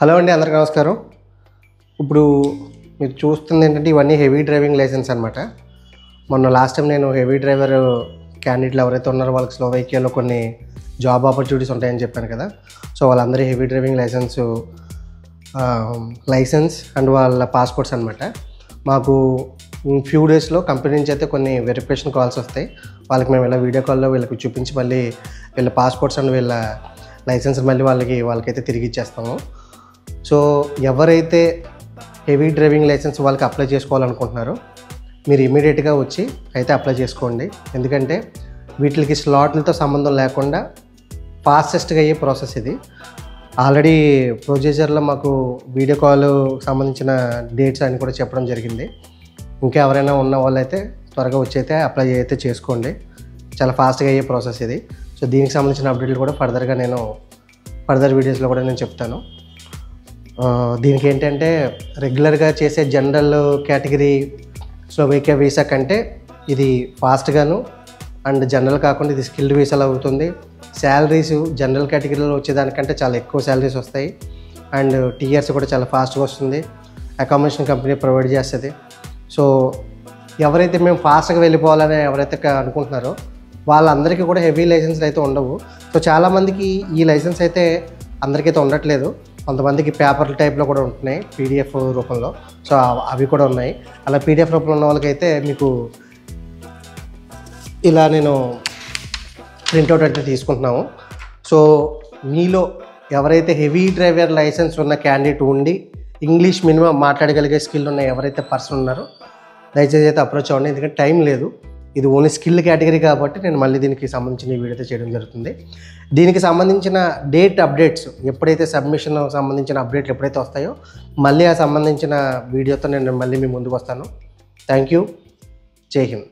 Hello అండి, అందరికీ నమస్కారం. ఇప్పుడు మీరు చూస్తుంది ఏంటంటే ఇవన్నీ హెవీ డ్రైవింగ్ లైసెన్స్ అనమాట. మొన్న లాస్ట్ టైం నేను హెవీ డ్రైవర్ క్యాండిడేట్లు ఎవరైతే ఉన్నారో వాళ్ళకి స్లోవేకియాలో కొన్ని జాబ్ ఆపర్చునిటీస్ ఉంటాయని చెప్పాను కదా. సో వాళ్ళందరి హెవీ డ్రైవింగ్ లైసెన్స్ అండ్ వాళ్ళ పాస్పోర్ట్స్ అనమాట. మాకు ఫ్యూ డేస్లో కంపెనీ నుంచి అయితే కొన్ని వెరిఫికేషన్ కాల్స్ వస్తాయి. వాళ్ళకి మేము ఇలా వీడియో కాల్లో వీళ్ళకి చూపించి మళ్ళీ వీళ్ళ పాస్పోర్ట్స్ అండ్ వీళ్ళ లైసెన్స్ మళ్ళీ వాళ్ళకైతే తిరిగి ఇచ్చేస్తాము. సో ఎవరైతే హెవీ డ్రైవింగ్ లైసెన్స్ వాళ్ళకి అప్లై చేసుకోవాలనుకుంటున్నారో మీరు ఇమీడియట్గా వచ్చి అయితే అప్లై చేసుకోండి. ఎందుకంటే వీటికి స్లాట్లతో సంబంధం లేకుండా ఫాస్టెస్ట్గా అయ్యే ప్రాసెస్ ఇది. ఆల్రెడీ ప్రొసీజర్లో మాకు వీడియో కాల్ సంబంధించిన డేట్స్ అని కూడా చెప్పడం జరిగింది. ఇంకా ఎవరైనా ఉన్న వాళ్ళైతే త్వరగా వచ్చి అయితే అప్లై అయితే చేసుకోండి. చాలా ఫాస్ట్గా అయ్యే ప్రాసెస్ ఇది. సో దీనికి సంబంధించిన అప్డేట్లు కూడా ఫర్దర్ వీడియోస్లో కూడా నేను చెప్తాను. దీనికి ఏంటంటే రెగ్యులర్గా చేసే జనరల్ కేటగిరీ స్లోవేకియా వీసా కంటే ఇది ఫాస్ట్గాను అండ్ జనరల్ కాకుండా ఇది స్కిల్డ్ వీసాలో అవుతుంది. శాలరీస్ జనరల్ కేటగిరీలో వచ్చేదానికంటే చాలా ఎక్కువ శాలరీస్ వస్తాయి. అండ్ టీఆర్స్ కూడా చాలా ఫాస్ట్గా వస్తుంది. అకామిడేషన్ కంపెనీ ప్రొవైడ్ చేస్తుంది. సో ఎవరైతే మేము ఫాస్ట్గా వెళ్ళిపోవాలని ఎవరైతే అనుకుంటున్నారో వాళ్ళందరికీ కూడా హెవీ లైసెన్స్లు అయితే ఉండవు. సో చాలామందికి ఈ లైసెన్స్ అయితే అందరికైతే ఉండట్లేదు. కొంతమందికి పేపర్ టైప్లో కూడా ఉంటున్నాయి, పీడిఎఫ్ రూపంలో. సో అవి కూడా ఉన్నాయి. అలా పీడిఎఫ్ రూపంలో ఉన్న వాళ్ళకైతే మీకు ఇలా నేను ప్రింట్అవుట్ అయితే తీసుకుంటున్నాము. సో మీలో ఎవరైతే హెవీ డ్రైవర్ లైసెన్స్ ఉన్న క్యాండిడేట్ ఉండి ఇంగ్లీష్ మినిమం మాట్లాడగలిగే స్కిల్ ఉన్న ఎవరైతే పర్సన్ ఉన్నారో దయచేసి అయితే అప్రోచ్ అవ్వండి. ఎందుకంటే టైం లేదు, ఇది ఓన్లీ స్కిల్ కేటగిరీ కాబట్టి నేను మళ్ళీ దీనికి సంబంధించిన వీడియో అయితే చేయడం జరుగుతుంది. దీనికి సంబంధించిన డేట్ అప్డేట్స్ ఎప్పుడైతే సబ్మిషన్ సంబంధించిన అప్డేట్లు ఎప్పుడైతే వస్తాయో మళ్ళీ ఆ సంబంధించిన వీడియోతో నేను మళ్ళీ మీ ముందుకు వస్తాను. Thank you. జై హింద్.